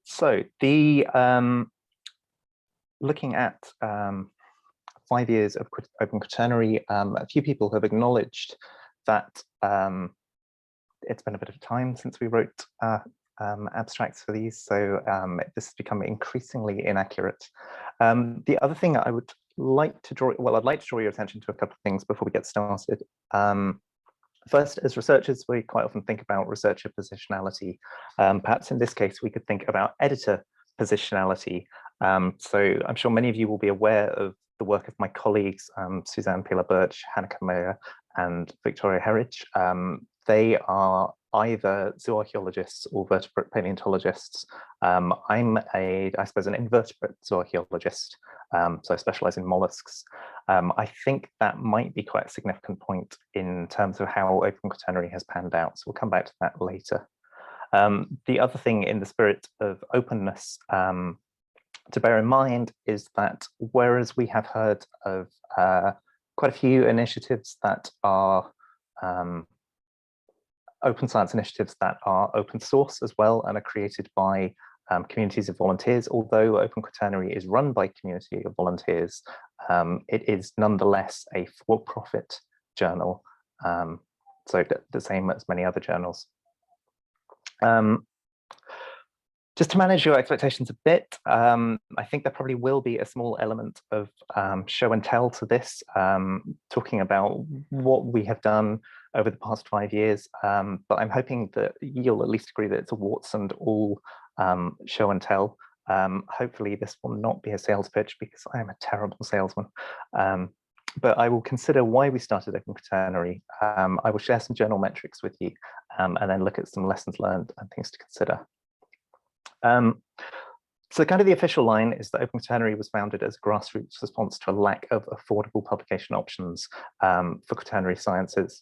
So looking at 5 years of Open Quaternary, a few people have acknowledged that it's been a bit of time since we wrote abstracts for these, so this has become increasingly inaccurate. The other thing I would like to draw, I'd like to draw your attention to a couple of things before we get started. First, as researchers, we quite often think about researcher positionality. Perhaps in this case, we could think about editor positionality. So I'm sure many of you will be aware of the work of my colleagues, Suzanne Pila-Birch, Hanneke Meyer, and Victoria Herridge. They are either zooarchaeologists or vertebrate paleontologists. I'm I suppose, an invertebrate zooarchaeologist, so I specialize in mollusks. I think that might be quite a significant point in terms of how Open Quaternary has panned out. So we'll come back to that later. The other thing in the spirit of openness to bear in mind is that whereas we have heard of quite a few initiatives that are open science initiatives that are open source as well and are created by communities of volunteers, although Open Quaternary is run by a community of volunteers, it is nonetheless a for-profit journal, so the same as many other journals. Just to manage your expectations a bit, I think there probably will be a small element of show and tell to this, talking about what we have done over the past 5 years, but I'm hoping that you'll at least agree that it's a warts and all show and tell. Hopefully this will not be a sales pitch because I am a terrible salesman, but I will consider why we started Open Quaternary. I will share some journal metrics with you and then look at some lessons learned and things to consider. So kind of the official line is that Open Quaternary was founded as a grassroots response to a lack of affordable publication options for quaternary sciences.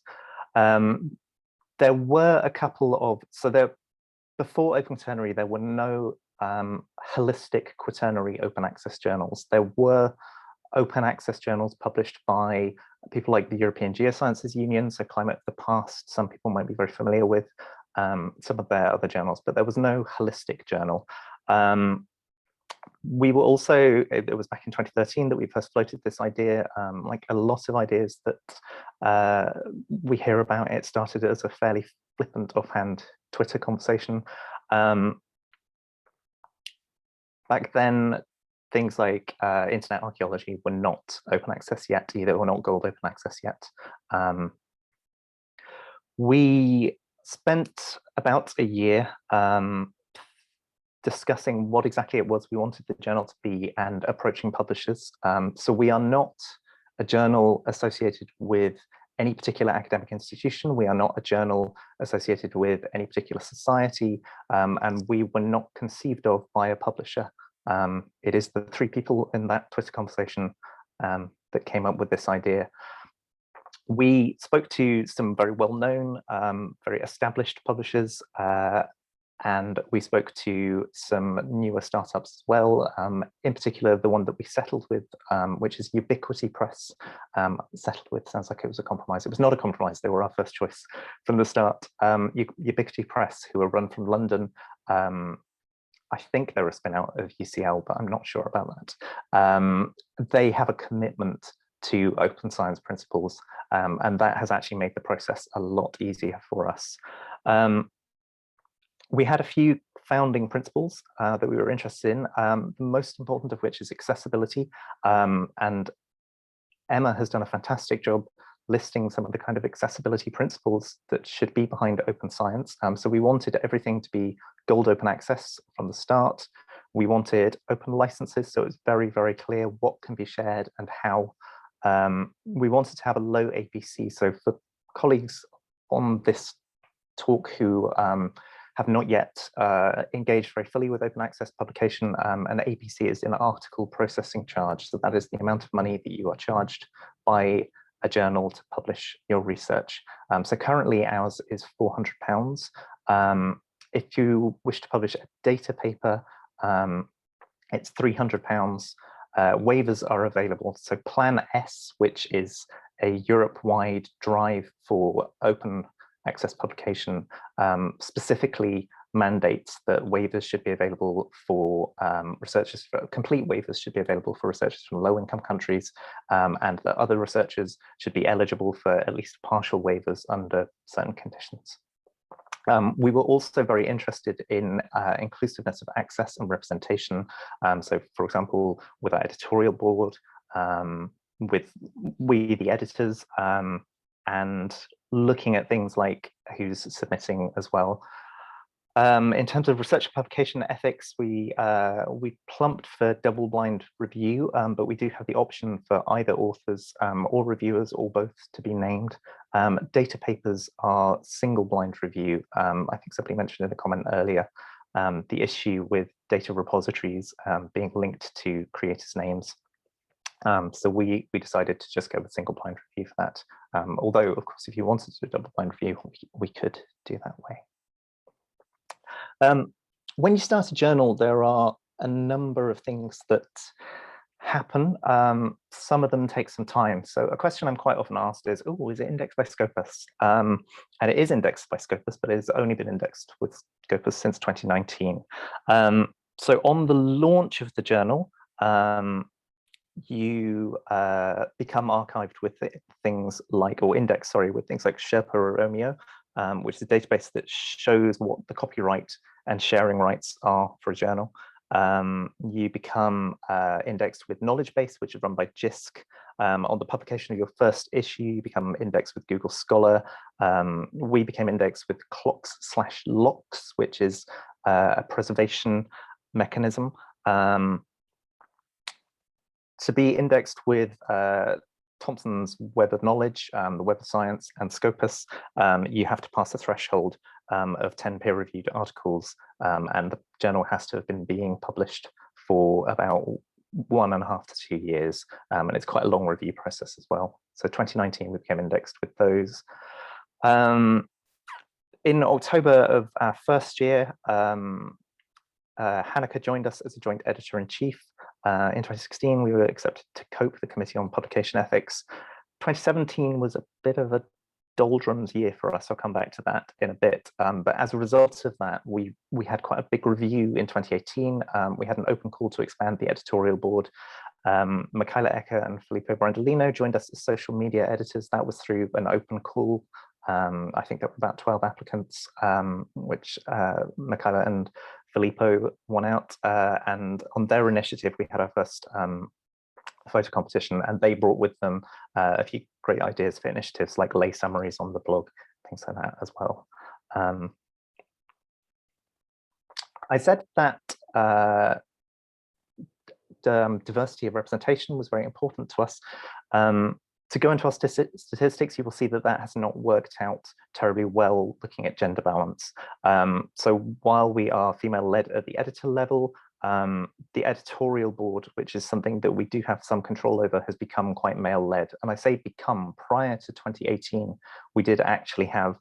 There were a couple of, before Open Quaternary, there were no holistic quaternary open access journals. There were open access journals published by people like the European Geosciences Union, so Climate of the Past, some people might be very familiar with some of their other journals, but there was no holistic journal. We were also, it was back in 2013 that we first floated this idea. Like a lot of ideas that we hear about, it started as a fairly flippant offhand Twitter conversation. Back then, things like internet archaeology were not open access yet either, or not gold open access yet. We spent about a year discussing what exactly it was we wanted the journal to be and approaching publishers. So we are not a journal associated with any particular academic institution. We are not a journal associated with any particular society, and we were not conceived of by a publisher. It is the 3 people in that Twitter conversation that came up with this idea. We spoke to some very well-known, very established publishers, and we spoke to some newer startups as well, in particular the one that we settled with, which is Ubiquity Press. Settled with sounds like it was a compromise. It was not a compromise, they were our first choice from the start. Ubiquity Press, who are run from London. I think they're a spin out of UCL, but I'm not sure about that. They have a commitment to open science principles, and that has actually made the process a lot easier for us. We had a few founding principles that we were interested in, the most important of which is accessibility, and Emma has done a fantastic job listing some of the kind of accessibility principles that should be behind open science. So we wanted everything to be gold open access from the start. We wanted open licenses, so it's very, very clear what can be shared and how. We wanted to have a low APC, so for colleagues on this talk who have not yet engaged very fully with open access publication, an APC is an article processing charge, so that is the amount of money that you are charged by a journal to publish your research. So currently ours is £400. If you wish to publish a data paper, it's £300. Waivers are available. So Plan S, which is a Europe-wide drive for open access publication, specifically mandates that waivers should be available for researchers, complete waivers should be available for researchers from low-income countries, and that other researchers should be eligible for at least partial waivers under certain conditions. We were also very interested in inclusiveness of access and representation. So, for example, with our editorial board, with we, the editors, and looking at things like who's submitting as well. In terms of research and publication ethics, we plumped for double-blind review, but we do have the option for either authors or reviewers or both to be named. Data papers are single-blind review. I think somebody mentioned in a comment earlier the issue with data repositories being linked to creators' names. So we decided to just go with single-blind review for that. Although, of course, if you wanted to do a double-blind review, we could do that way. When you start a journal, there are a number of things that happen. Some of them take some time. So a question I'm quite often asked is, oh, is it indexed by Scopus? And it is indexed by Scopus, but it has only been indexed with Scopus since 2019. So on the launch of the journal, you become archived with things like, or indexed, sorry, with things like Sherpa or Romeo, which is a database that shows what the copyright and sharing rights are for a journal. You become indexed with Knowledge Base, which is run by JISC. On the publication of your first issue, you become indexed with Google Scholar. We became indexed with Clocks/Locks, which is a preservation mechanism. To be indexed with Thomson's Web of Knowledge, the Web of Science, and Scopus, you have to pass a threshold of 10 peer-reviewed articles, and the journal has to have been being published for about 1.5 to 2 years, and it's quite a long review process as well. So 2019, we became indexed with those. In October of our first year, Hanneke joined us as a joint editor-in-chief. In 2016, we were accepted to COPE, the Committee on Publication Ethics. 2017 was a bit of a doldrums year for us. I'll come back to that in a bit. But as a result of that, we had quite a big review in 2018. We had an open call to expand the editorial board. Michaela Ecker and Filippo Brandolino joined us as social media editors. That was through an open call. I think there were about 12 applicants, which Michaela and Filippo won out, and on their initiative, we had our first photo competition, and they brought with them a few great ideas for initiatives like lay summaries on the blog, things like that as well. I said that diversity of representation was very important to us. To go into our statistics, you will see that that has not worked out terribly well looking at gender balance. So while we are female-led at the editor level, the editorial board, which is something that we do have some control over, has become quite male-led. And I say become. Prior to 2018, we did actually have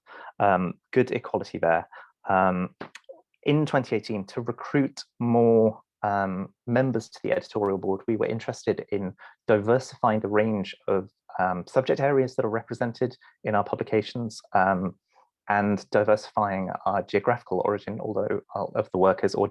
good equality there. In 2018, to recruit more members to the editorial board, we were interested in diversifying the range of subject areas that are represented in our publications, and diversifying our geographical origin, although of the workers, or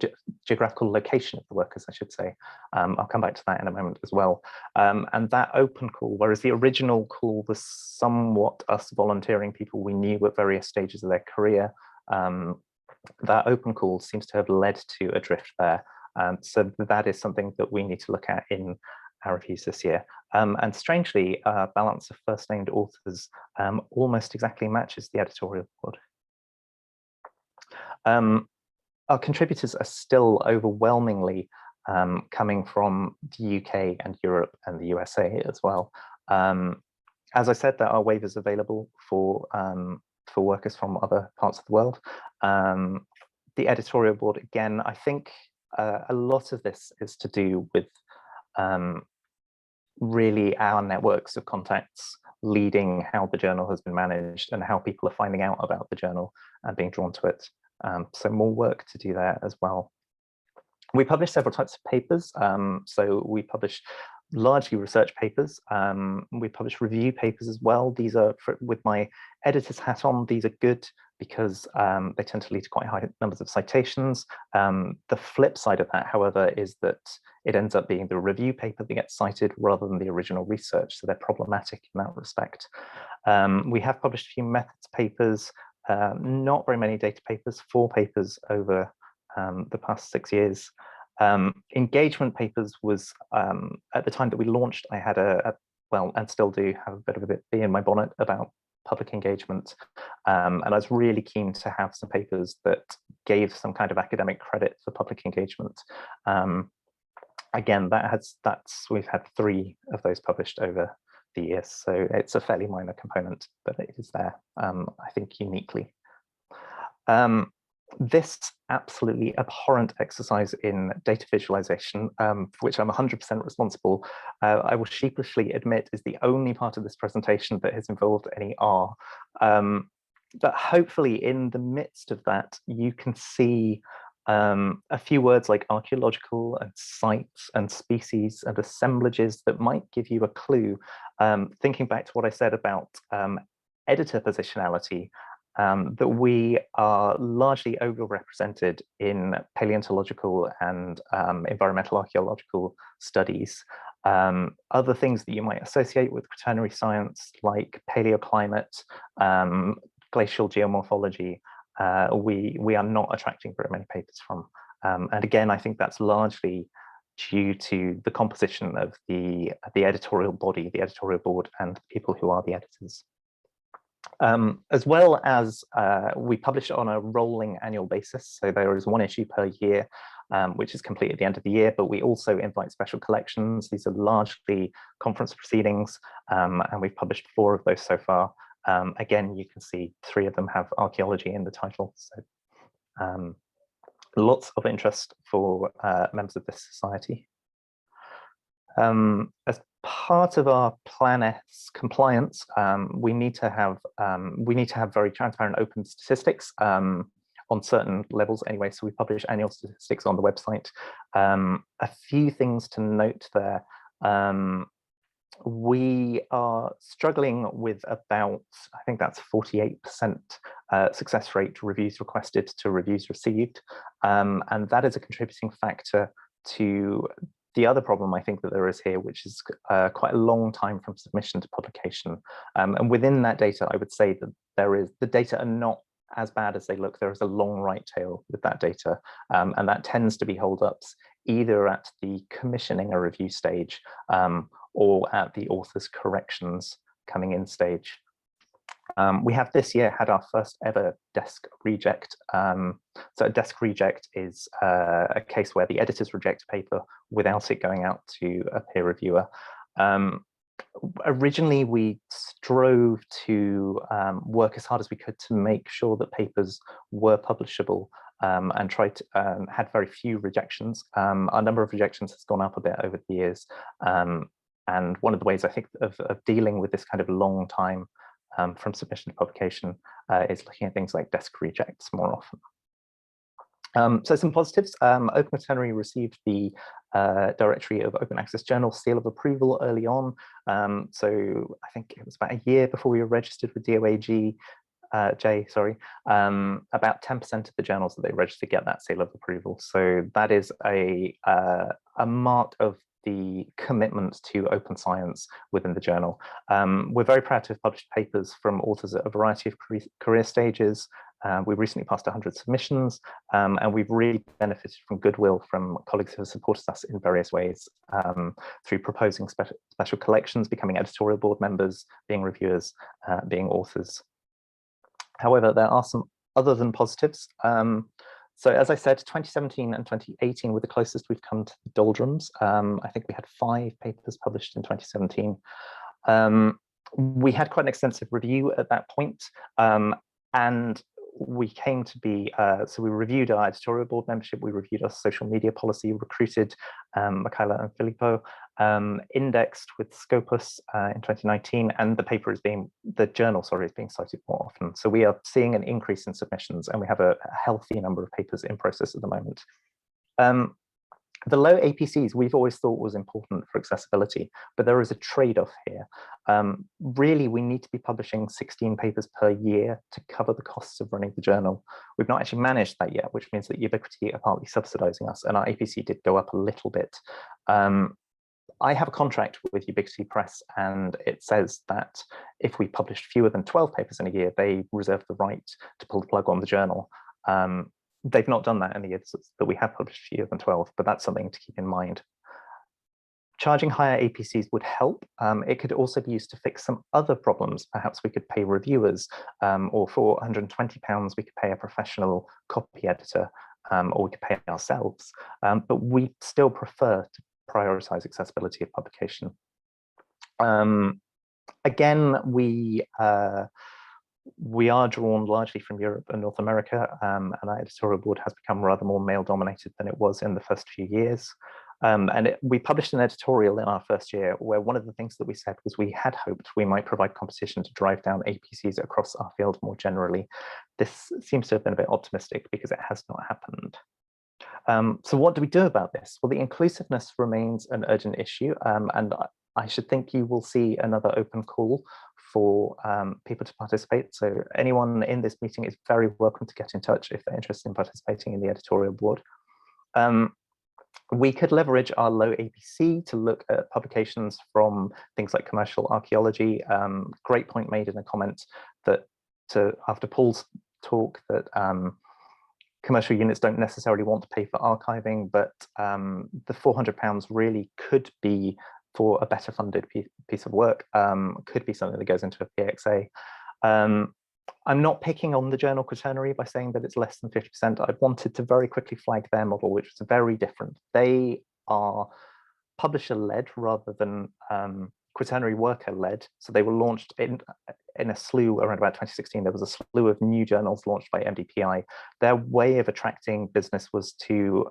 geographical location of the workers, I should say. I'll come back to that in a moment as well. And that open call, whereas the original call was somewhat us volunteering people we knew at various stages of their career, that open call seems to have led to a drift there. So that is something that we need to look at in our reviews this year. And strangely, balance of first named authors almost exactly matches the editorial board. Our contributors are still overwhelmingly coming from the UK and Europe and the USA as well. As I said, there are waivers available for workers from other parts of the world. The editorial board, again, I think a lot of this is to do with really our networks of contacts leading how the journal has been managed and how people are finding out about the journal and being drawn to it. So more work to do there as well. We publish several types of papers. So we publish largely research papers. We publish review papers as well. These are, with my editor's hat on, these are good because they tend to lead to quite high numbers of citations. The flip side of that, however, is that it ends up being the review paper that gets cited rather than the original research, so they're problematic in that respect. We have published a few methods papers, not very many data papers, 4 papers over the past 6 years. Engagement papers was, at the time that we launched, I had well, and still do have a bit of a bee in my bonnet about public engagement. And I was really keen to have some papers that gave some kind of academic credit for public engagement. Again, we've had 3 of those published over the years, so it's a fairly minor component, but it is there, I think, uniquely. This absolutely abhorrent exercise in data visualization, for which I'm 100% responsible, I will sheepishly admit is the only part of this presentation that has involved any R. But hopefully in the midst of that, you can see a few words like archaeological and sites and species and assemblages that might give you a clue. Thinking back to what I said about editor positionality, that we are largely overrepresented in paleontological and environmental archaeological studies. Other things that you might associate with quaternary science, like paleoclimate, glacial geomorphology, we are not attracting very many papers from. And again, I think that's largely due to the composition of the editorial body, the editorial board, and the people who are the editors. As well as we publish on a rolling annual basis, so there is 1 issue per year, which is complete at the end of the year, but we also invite special collections. These are largely conference proceedings, and we've published 4 of those so far. Again, you can see 3 of them have archaeology in the title, so lots of interest for members of this society. As part of our Plan S compliance, we need to have very transparent, open statistics on certain levels anyway. So we publish annual statistics on the website. A few things to note there. We are struggling with about, I think that's 48% success rate reviews requested to reviews received. And that is a contributing factor to the other problem I think that there is here, which is quite a long time from submission to publication. And within that data, I would say that the data are not as bad as they look. There is a long right tail with that data. And that tends to be holdups either at the commissioning a review stage or at the author's corrections coming in stage. We have this year had our first ever desk reject. So a desk reject is a case where the editors reject a paper without it going out to a peer reviewer. Originally, we strove to work as hard as we could to make sure that papers were publishable and tried to, had very few rejections. Our number of rejections has gone up a bit over the years. And one of the ways I think of dealing with this kind of long time from submission to publication is looking at things like desk rejects more often. So some positives. Open Quaternary received the Directory of Open Access Journals seal of approval early on. So I think it was about a year before we were registered with DOAG. About 10% of the journals that they register get that seal of approval. So that is a mark of the commitment to open science within the journal. We're very proud to have published papers from authors at a variety of career stages. We recently passed 100 submissions, and we've really benefited from goodwill from colleagues who have supported us in various ways through proposing special collections, becoming editorial board members, being reviewers, being authors. However, there are some other than positives. So as I said, 2017 and 2018 were the closest we've come to the doldrums. I think we had 5 papers published in 2017. We had quite an extensive review at that point, and we came to be, so we reviewed our editorial board membership, we reviewed our social media policy, recruited Michaela and Filippo, indexed with Scopus in 2019, and the journal is being cited more often. So we are seeing an increase in submissions, and we have a healthy number of papers in process at the moment. The low APCs we've always thought was important for accessibility, but there is a trade-off here. Really, we need to be publishing 16 papers per year to cover the costs of running the journal. We've not actually managed that yet, which means that Ubiquity are partly subsidizing us, and our APC did go up a little bit. I have a contract with Ubiquity Press, and it says that if we published fewer than 12 papers in a year, they reserve the right to pull the plug on the journal. They've not done that in the years that we have published fewer than 12, but that's something to keep in mind. Charging higher APCs would help. It could also be used to fix some other problems. Perhaps we could pay reviewers, or for £120, we could pay a professional copy editor, or we could pay ourselves. But we still prefer to prioritize accessibility of publication. Again, we are drawn largely from Europe and North America, and our editorial board has become rather more male dominated than it was in the first few years. We published an editorial in our first year where one of the things that we said was we had hoped we might provide competition to drive down APCs across our field more generally. This seems to have been a bit optimistic because it has not happened. So what do we do about this? Well, the inclusiveness remains an urgent issue, and I should think you will see another open call for people to participate. So anyone in this meeting is very welcome to get in touch if they're interested in participating in the editorial board. We could leverage our low APC to look at publications from things like commercial archaeology. Great point made in a comment that after Paul's talk that commercial units don't necessarily want to pay for archiving, but the £400 really could be for a better funded piece of work, could be something that goes into a PXA. I'm not picking on the journal Quaternary by saying that it's less than 50%. I wanted to very quickly flag their model, which was very different. They are publisher-led rather than Quaternary worker-led. So they were launched in a slew around about 2016. There was a slew of new journals launched by MDPI. Their way of attracting business was to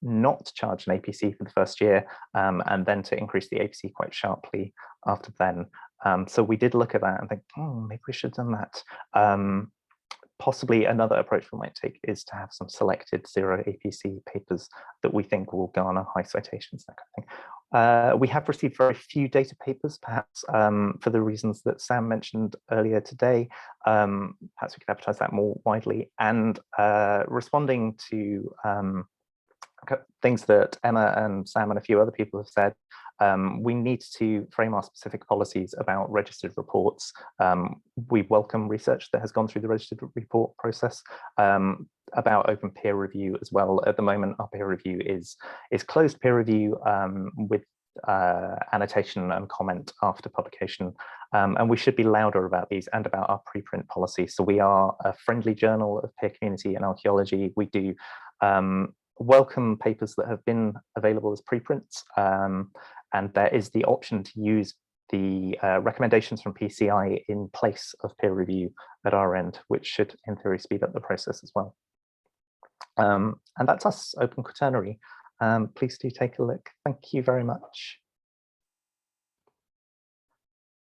not charge an APC for the first year, and then to increase the APC quite sharply after then. So we did look at that and think, maybe we should have done that. Possibly another approach we might take is to have some selected zero APC papers that we think will garner high citations, that kind of thing. We have received very few data papers, perhaps for the reasons that Sam mentioned earlier today. Perhaps we could advertise that more widely. And responding to things that Emma and Sam and a few other people have said, we need to frame our specific policies about registered reports. We welcome research that has gone through the registered report process, about open peer review as well. At the moment, our peer review is closed peer review with annotation and comment after publication. And we should be louder about these and about our preprint policy. So we are a friendly journal of peer community and archaeology. We do welcome papers that have been available as preprints, and there is the option to use the recommendations from PCI in place of peer review at our end, which should in theory speed up the process as well. And that's us, Open Quaternary. Please do take a look. Thank you very much.